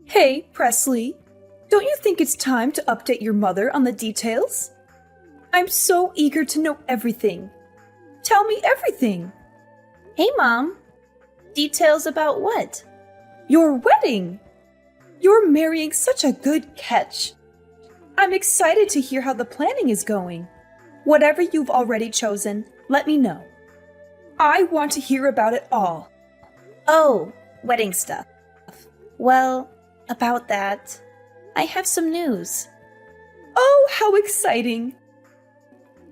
Hey, Presley, don't you think it's time to update your mother on the details? I'm so eager to know everything. Tell me everything. Hey, Mom. Details about what? Your wedding. You're marrying such a good catch. I'm excited to hear how the planning is going. Whatever you've already chosen, let me know. I want to hear about it all. Oh, wedding stuff. Well, about that, I have some news. Oh, how exciting!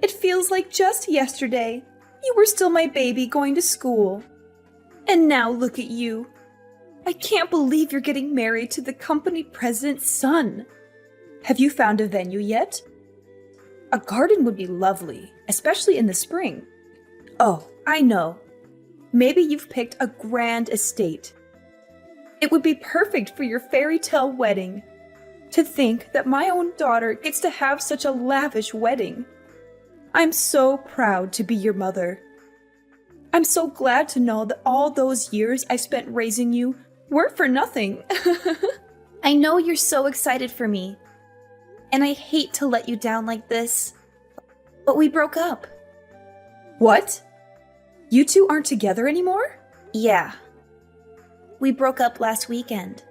It feels like just yesterday you were still my baby going to school. And now look at you. I can't believe you're getting married to the company president's son. Have you found a venue yet? A garden would be lovely, especially in the spring. Oh, I know. Maybe you've picked a grand estate. It would be perfect for your fairy tale wedding. To think that my own daughter gets to have such a lavish wedding. I'm so proud to be your mother. I'm so glad to know that all those years I spent raising you weren't for nothing. I know you're so excited for me, and I hate to let you down like this, but we broke up. What? You two aren't together anymore? Yeah. We broke up last weekend.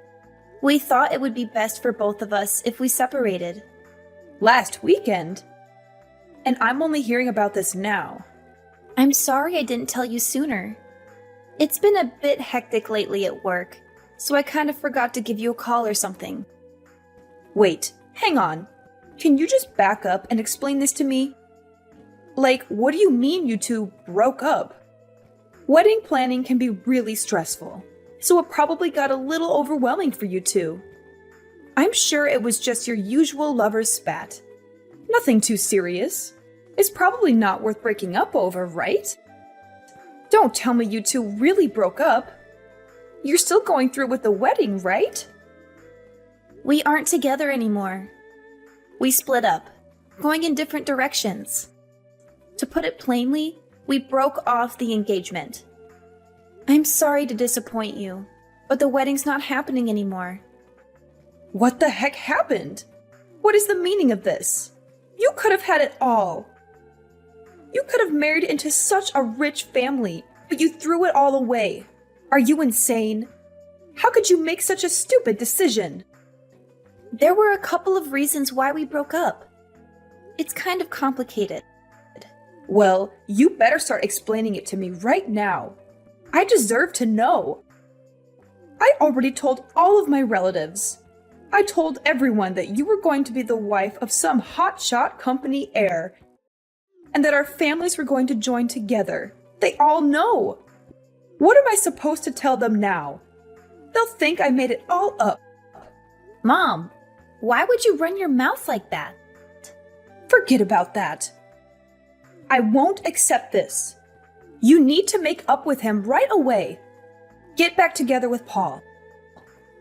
We thought it would be best for both of us if we separated. Last weekend? And I'm only hearing about this now. I'm sorry I didn't tell you sooner. It's been a bit hectic lately at work, so I kind of forgot to give you a call or something. Wait, hang on. Can you just back up and explain this to me? Like, what do you mean you two broke up? Wedding planning can be really stressful, so it probably got a little overwhelming for you two. I'm sure it was just your usual lover's spat. Nothing too serious. It's probably not worth breaking up over, right? Don't tell me you two really broke up. You're still going through with the wedding, right? We aren't together anymore. We split up, going in different directions. To put it plainly, we broke off the engagement. I'm sorry to disappoint you, but the wedding's not happening anymore. What the heck happened? What is the meaning of this? You could have had it all. You could have married into such a rich family, but you threw it all away. Are you insane? How could you make such a stupid decision? There were a couple of reasons why we broke up. It's kind of complicated. Well, you better start explaining it to me right now. I deserve to know. I already told all of my relatives. I told everyone that you were going to be the wife of some hotshot company heir, and that our families were going to join together. They all know. What am I supposed to tell them now? They'll think I made it all up. Mom, why would you run your mouth like that? Forget about that. I won't accept this. You need to make up with him right away. Get back together with Paul.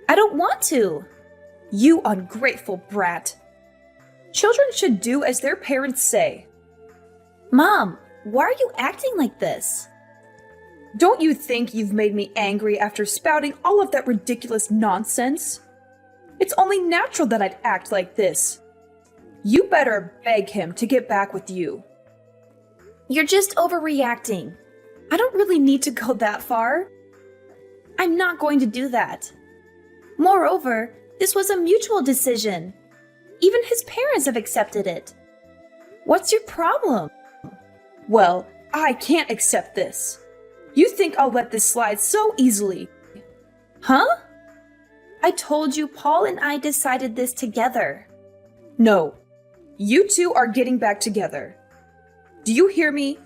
I don't want to. You ungrateful brat. Children should do as their parents say. Mom, why are you acting like this? Don't you think you've made me angry after spouting all of that ridiculous nonsense? It's only natural that I'd act like this. You better beg him to get back with you. You're just overreacting. I don't really need to go that far. I'm not going to do that. Moreover, this was a mutual decision. Even his parents have accepted it. What's your problem? Well, I can't accept this. You think I'll let this slide so easily? Huh? I told you Paul and I decided this together. No, you two are getting back together. Do you hear me?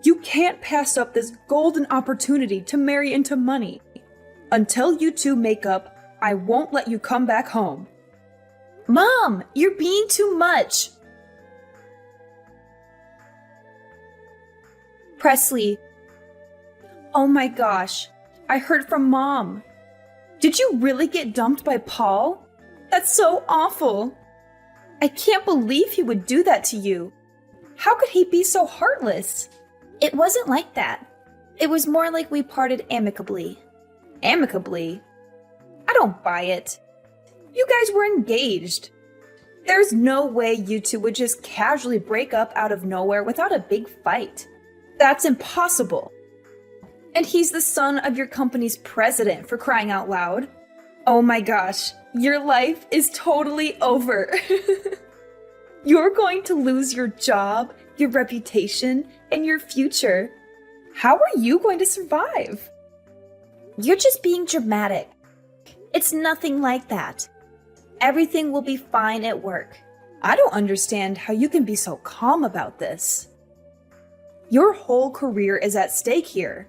You can't pass up this golden opportunity to marry into money. Until you two make up, I won't let you come back home. Mom, you're being too much. Presley. Oh my gosh, I heard from Mom. Did you really get dumped by Paul? That's so awful. I can't believe he would do that to you. How could he be so heartless? It wasn't like that. It was more like we parted amicably. Amicably? I I don't buy it. You guys were engaged. There's no way you two would just casually break up out of nowhere without a big fight. That's impossible. And he's the son of your company's president, for crying out loud. Oh my gosh, your life is totally over. You're going to lose your job, your reputation, and your future. How are you going to survive? You're just being dramatic. It's nothing like that. Everything will be fine at work. I don't understand how you can be so calm about this. Your whole career is at stake here.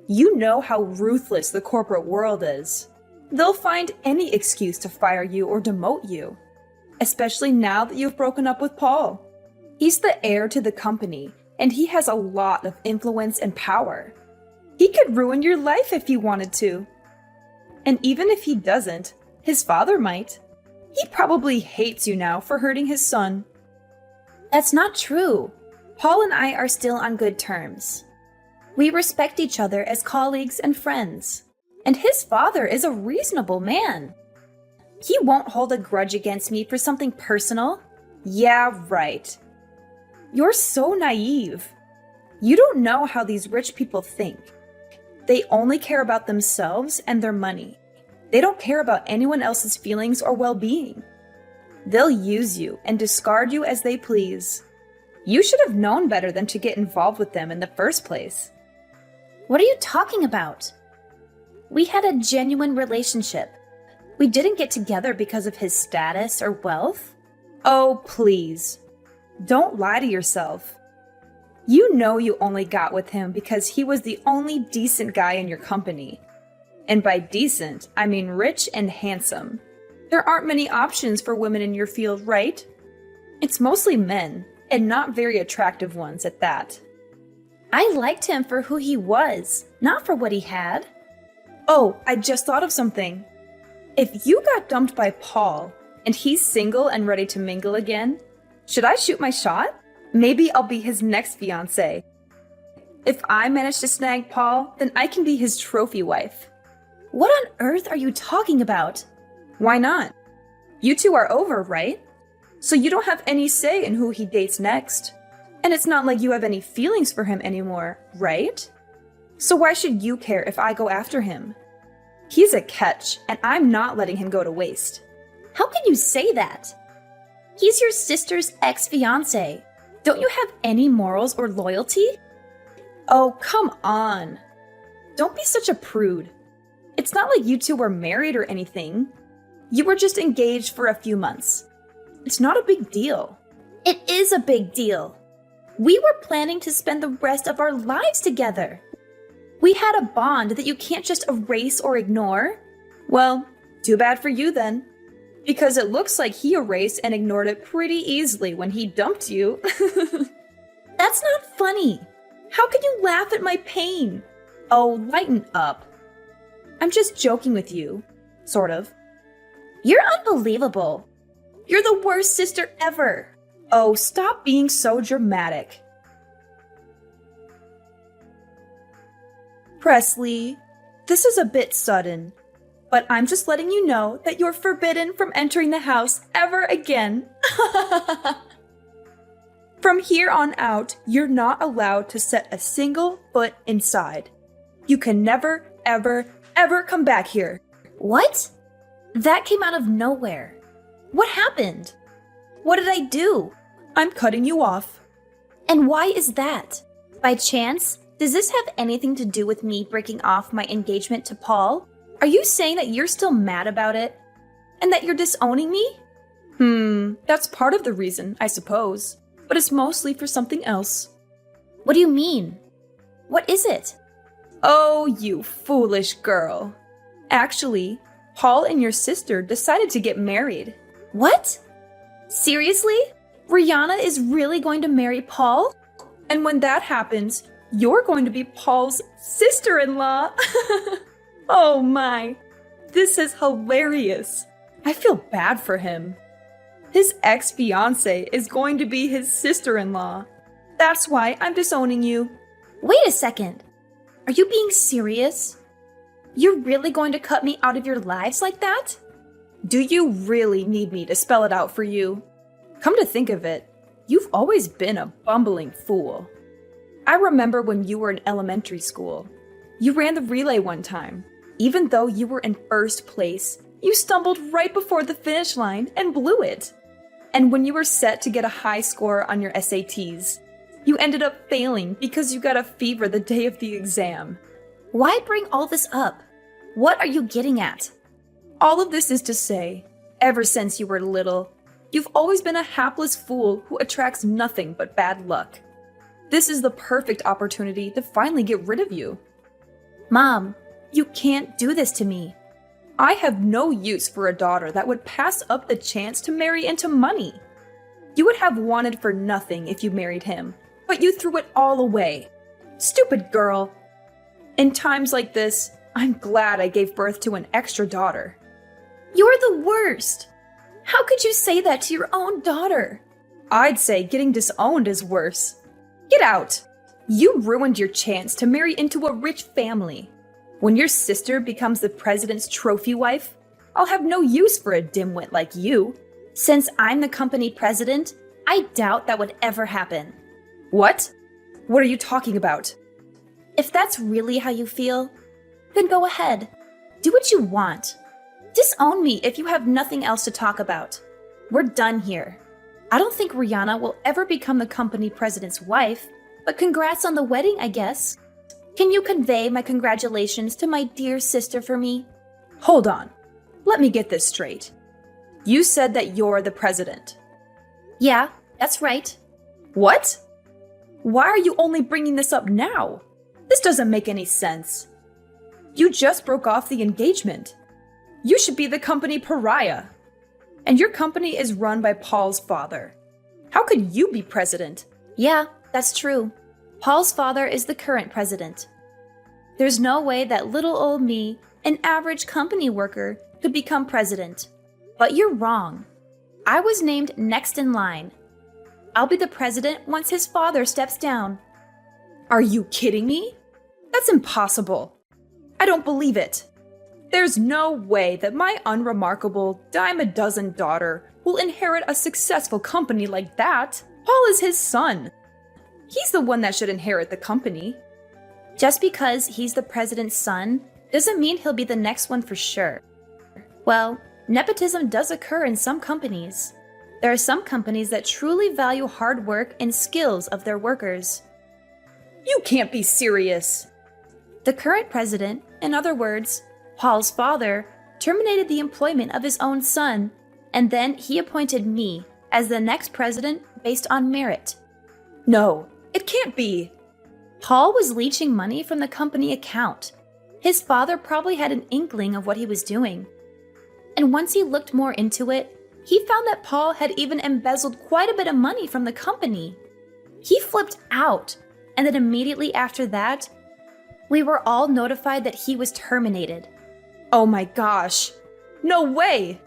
You know how ruthless the corporate world is. They'll find any excuse to fire you or demote you, especially now that you've broken up with Paul. He's the heir to the company, and he has a lot of influence and power. He could ruin your life if he wanted to. And even if he doesn't, his father might. He probably hates you now for hurting his son. That's not true. Paul and I are still on good terms. We respect each other as colleagues and friends. And his father is a reasonable man. He won't hold a grudge against me for something personal. Yeah, right. You're so naive. You don't know how these rich people think. They only care about themselves and their money. They don't care about anyone else's feelings or well-being. They'll use you and discard you as they please. You should have known better than to get involved with them in the first place. What are you talking about? We had a genuine relationship. We didn't get together because of his status or wealth. Oh, please. Don't lie to yourself. You know you only got with him because he was the only decent guy in your company. And by decent, I mean rich and handsome. There aren't many options for women in your field, right? It's mostly men, and not very attractive ones at that. I liked him for who he was, not for what he had. Oh, I just thought of something. If you got dumped by Paul, and he's single and ready to mingle again, should I shoot my shot? Maybe I'll be his next fiancé. If I manage to snag Paul, then I can be his trophy wife. What on earth are you talking about? Why not? You two are over, right? So you don't have any say in who he dates next. And it's not like you have any feelings for him anymore, right? So why should you care if I go after him? He's a catch, and I'm not letting him go to waste. How can you say that? He's your sister's ex-fiancé. Don't you have any morals or loyalty? Oh, come on. Don't be such a prude. It's not like you two were married or anything. You were just engaged for a few months. It's not a big deal. It is a big deal. We were planning to spend the rest of our lives together. We had a bond that you can't just erase or ignore. Well, too bad for you then. Because it looks like he erased and ignored it pretty easily when he dumped you. That's not funny. How can you laugh at my pain? Oh, lighten up. I'm just joking with you. Sort of. You're unbelievable. You're the worst sister ever. Oh, stop being so dramatic. Presley, this is a bit sudden, but I'm just letting you know that you're forbidden from entering the house ever again. From here on out, you're not allowed to set a single foot inside. You can never, ever, ever come back here. What? That came out of nowhere. What happened? What did I do? I'm cutting you off. And why is that? By chance, does this have anything to do with me breaking off my engagement to Paul? Are you saying that you're still mad about it? And that you're disowning me? That's part of the reason, I suppose. But it's mostly for something else. What do you mean? What is it? Oh, you foolish girl. Actually, Paul and your sister decided to get married. What? Seriously? Rihanna is really going to marry Paul? And when that happens, you're going to be Paul's sister-in-law. Oh my, this is hilarious. I feel bad for him. His ex-fiancée is going to be his sister-in-law. That's why I'm disowning you. Wait a second. Are you being serious? You're really going to cut me out of your lives like that? Do you really need me to spell it out for you? Come to think of it, you've always been a bumbling fool. I remember when you were in elementary school. You ran the relay one time. Even though you were in first place, you stumbled right before the finish line and blew it. And when you were set to get a high score on your SATs, you ended up failing because you got a fever the day of the exam. Why bring all this up? What are you getting at? All of this is to say, ever since you were little, you've always been a hapless fool who attracts nothing but bad luck. This is the perfect opportunity to finally get rid of you. Mom, you can't do this to me. I have no use for a daughter that would pass up the chance to marry into money. You would have wanted for nothing if you married him, but you threw it all away. Stupid girl. In times like this, I'm glad I gave birth to an extra daughter. You're the worst. How could you say that to your own daughter? I'd say getting disowned is worse. Get out. You ruined your chance to marry into a rich family. When your sister becomes the president's trophy wife, I'll have no use for a dimwit like you. Since I'm the company president, I doubt that would ever happen. What? What are you talking about? If that's really how you feel, then go ahead. Do what you want. Disown me if you have nothing else to talk about. We're done here. I don't think Rihanna will ever become the company president's wife, but congrats on the wedding, I guess. Can you convey my congratulations to my dear sister for me? Hold on. Let me get this straight. You said that you're the president. Yeah, that's right. What? Why are you only bringing this up now? This doesn't make any sense. You just broke off the engagement. You should be the company pariah. And your company is run by Paul's father. How could you be president? Yeah, that's true. Paul's father is the current president. There's no way that little old me, an average company worker, could become president. But you're wrong. I was named next in line. I'll be the president once his father steps down. Are you kidding me? That's impossible. I don't believe it. There's no way that my unremarkable dime-a-dozen daughter will inherit a successful company like that. Paul is his son. He's the one that should inherit the company. Just because he's the president's son doesn't mean he'll be the next one for sure. Well, nepotism does occur in some companies. There are some companies that truly value hard work and skills of their workers. You can't be serious. The current president, in other words, Paul's father, terminated the employment of his own son, and then he appointed me as the next president based on merit. No, it can't be. Paul was leeching money from the company account. His father probably had an inkling of what he was doing. And once he looked more into it, he found that Paul had even embezzled quite a bit of money from the company. He flipped out, and then immediately after that, we were all notified that he was terminated. Oh my gosh. No way!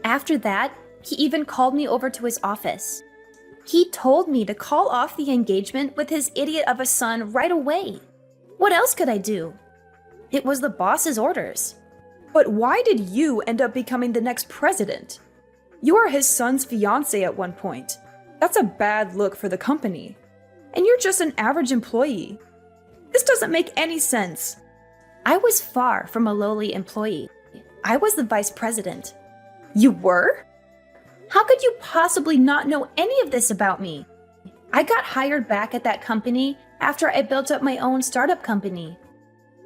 After that, he even called me over to his office. He told me to call off the engagement with his idiot of a son right away. What else could I do? It was the boss's orders. But why did you end up becoming the next president? You were his son's fiancé at one point. That's a bad look for the company. And you're just an average employee. This doesn't make any sense. I was far from a lowly employee. I was the vice president. You were? How could you possibly not know any of this about me? I got hired back at that company after I built up my own startup company.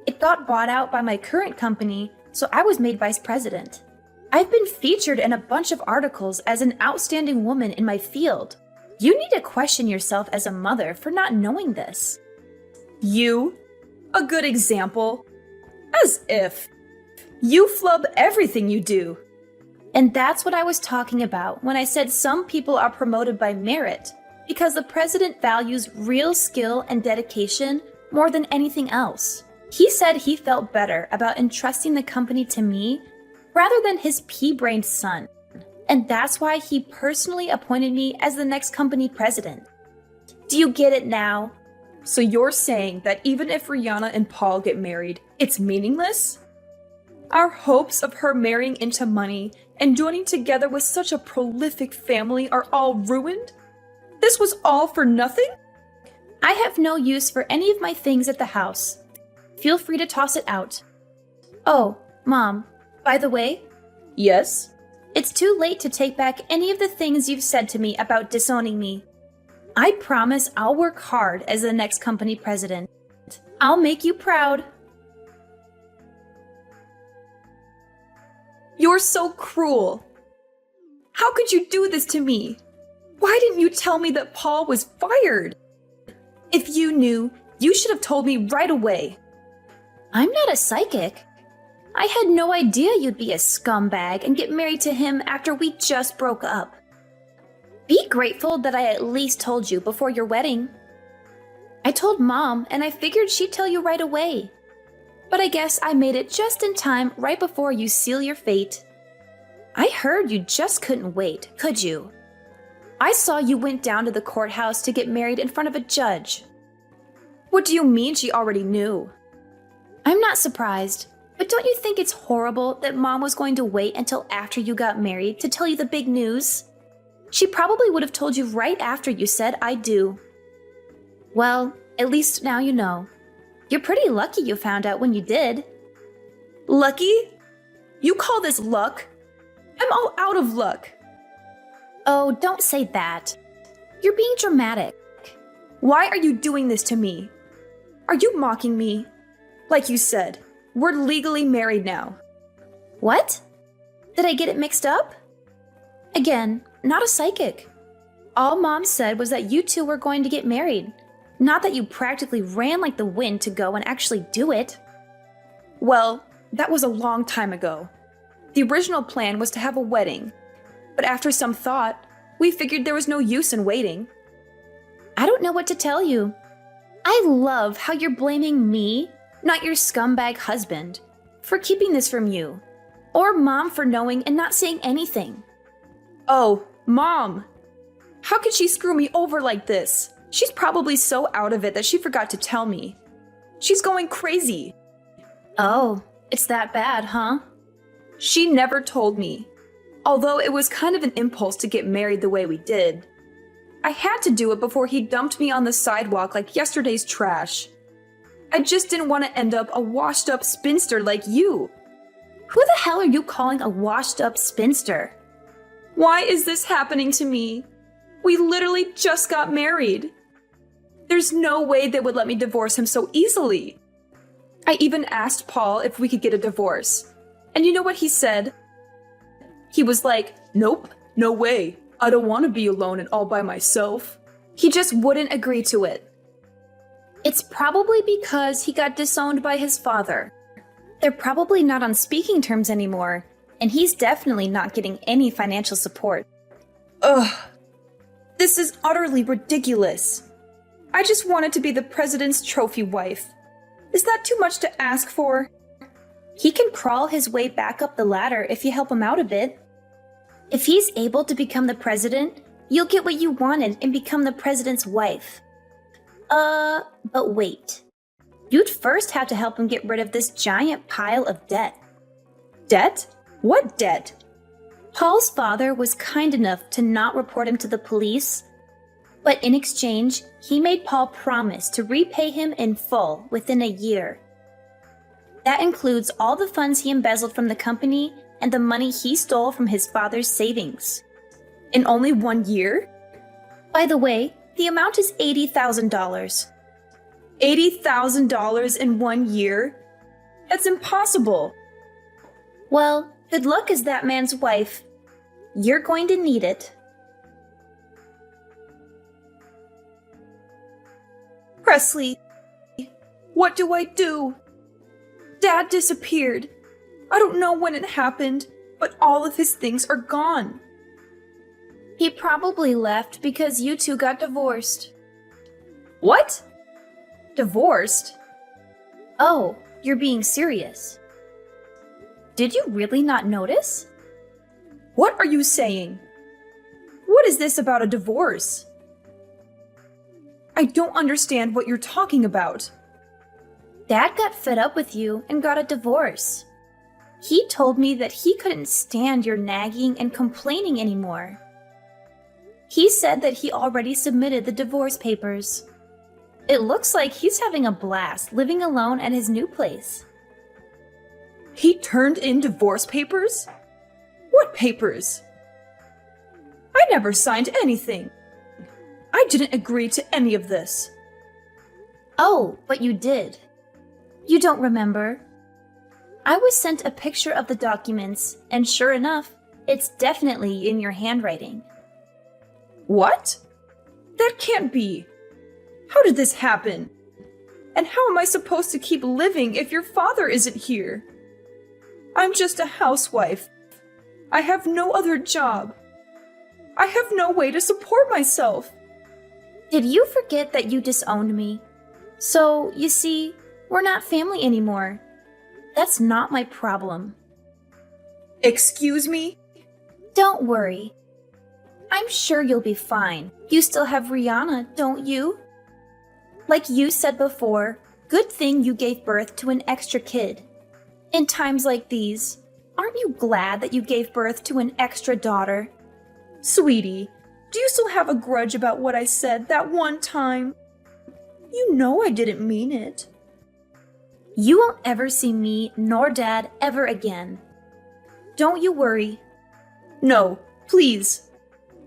It got bought out by my current company, so I was made vice president. I've been featured in a bunch of articles as an outstanding woman in my field. You need to question yourself as a mother for not knowing this. You? A good example? As if. You flub everything you do. And that's what I was talking about when I said some people are promoted by merit, because the president values real skill and dedication more than anything else. He said he felt better about entrusting the company to me rather than his pea-brained son. And that's why he personally appointed me as the next company president. Do you get it now? So you're saying that even if Rihanna and Paul get married, It's meaningless? Our hopes of her marrying into money and joining together with such a prolific family are all ruined? This was all for nothing? I have no use for any of my things at the house. Feel free to toss it out. Oh, Mom, by the way, Yes? it's too late to take back any of the things you've said to me about disowning me. I promise I'll work hard as the next company president. I'll make you proud. You're so cruel. How could you do this to me? Why didn't you tell me that Paul was fired? If you knew, you should have told me right away. I'm not a psychic. I had no idea you'd be a scumbag and get married to him after we just broke up. Be grateful that I at least told you before your wedding. I told Mom, and I figured she'd tell you right away. But I guess I made it just in time right before you seal your fate. I heard you just couldn't wait, could you? I saw you went down to the courthouse to get married in front of a judge. What do you mean she already knew? I'm not surprised, but don't you think it's horrible that Mom was going to wait until after you got married to tell you the big news? She probably would have told you right after you said I do. Well, at least now you know. You're pretty lucky you found out when you did. Lucky? You call this luck? I'm all out of luck. Oh, don't say that. You're being dramatic. Why are you doing this to me? Are you mocking me? Like you said, we're legally married now. What? Did I get it mixed up? Again, not a psychic. All Mom said was that you two were going to get married, not that you practically ran like the wind to go and actually do it. Well, that was a long time ago. The original plan was to have a wedding, but after some thought, we figured there was no use in waiting. I don't know what to tell you. I love how you're blaming me, not your scumbag husband, for keeping this from you, or Mom for knowing and not saying anything. Oh, Mom! How could she screw me over like this? She's probably so out of it that she forgot to tell me. She's going crazy. Oh, it's that bad, huh? She never told me, although it was kind of an impulse to get married the way we did. I had to do it before he dumped me on the sidewalk like yesterday's trash. I just didn't want to end up a washed-up spinster like you. Who the hell are you calling a washed-up spinster? Why is this happening to me? We literally just got married. There's no way they would let me divorce him so easily. I even asked Paul if we could get a divorce. And you know what he said? He was like, "Nope, no way. I don't want to be alone and all by myself." He just wouldn't agree to it. It's probably because he got disowned by his father. They're probably not on speaking terms anymore, and he's definitely not getting any financial support. Ugh. This is utterly ridiculous. I just wanted to be the president's trophy wife. Is that too much to ask for? He can crawl his way back up the ladder if you help him out a bit. If he's able to become the president, you'll get what you wanted and become the president's wife. But wait. You'd first have to help him get rid of this giant pile of debt. Debt? What debt? Paul's father was kind enough to not report him to the police, but in exchange, he made Paul promise to repay him in full within a year. That includes all the funds he embezzled from the company and the money he stole from his father's savings. In only 1 year? By the way, the amount is $80,000. $80,000 in 1 year? That's impossible. Well, good luck as that man's wife. You're going to need it. Presley, what do I do? Dad disappeared. I don't know when it happened, but all of his things are gone. He probably left because you two got divorced. What? Divorced? Oh, you're being serious. Did you really not notice? What are you saying? What is this about a divorce? I don't understand what you're talking about. Dad got fed up with you and got a divorce. He told me that he couldn't stand your nagging and complaining anymore. He said that he already submitted the divorce papers. It looks like he's having a blast living alone at his new place. He turned in divorce papers? What papers? I never signed anything. I didn't agree to any of this. Oh, but you did. You don't remember? I was sent a picture of the documents, and sure enough, it's definitely in your handwriting. What? That can't be. How did this happen? And how am I supposed to keep living if your father isn't here? I'm just a housewife. I have no other job. I have no way to support myself. Did you forget that you disowned me? So, you see, we're not family anymore. That's not my problem. Excuse me? Don't worry. I'm sure you'll be fine. You still have Rihanna, don't you? Like you said before, good thing you gave birth to an extra kid. In times like these, aren't you glad that you gave birth to an extra daughter? Sweetie, do you still have a grudge about what I said that one time? You know I didn't mean it. You won't ever see me nor Dad ever again. Don't you worry. No, please.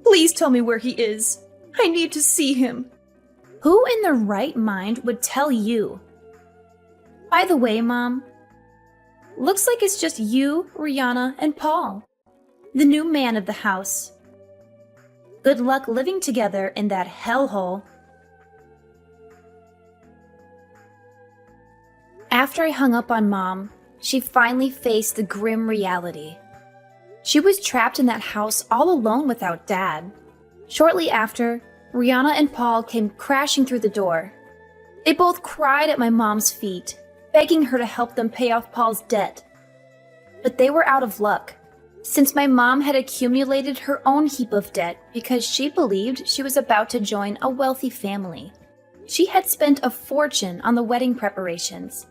Please tell me where he is. I need to see him. Who in their right mind would tell you? By the way, Mom, looks like it's just you, Rihanna, and Paul, the new man of the house. Good luck living together in that hellhole. After I hung up on Mom, she finally faced the grim reality. She was trapped in that house all alone without Dad. Shortly after, Rihanna and Paul came crashing through the door. They both cried at my mom's feet, begging her to help them pay off Paul's debt. But they were out of luck, since my mom had accumulated her own heap of debt because she believed she was about to join a wealthy family. She had spent a fortune on the wedding preparations,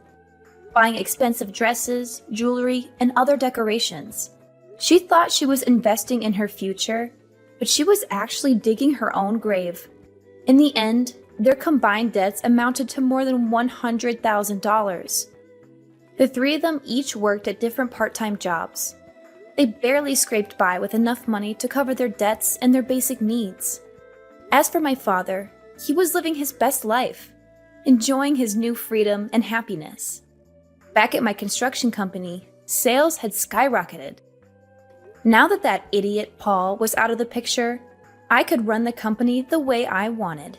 buying expensive dresses, jewelry, and other decorations. She thought she was investing in her future, but she was actually digging her own grave. In the end, their combined debts amounted to more than $100,000. The three of them each worked at different part-time jobs. They barely scraped by with enough money to cover their debts and their basic needs. As for my father, he was living his best life, enjoying his new freedom and happiness. Back at my construction company, sales had skyrocketed. Now that idiot Paul was out of the picture, I could run the company the way I wanted.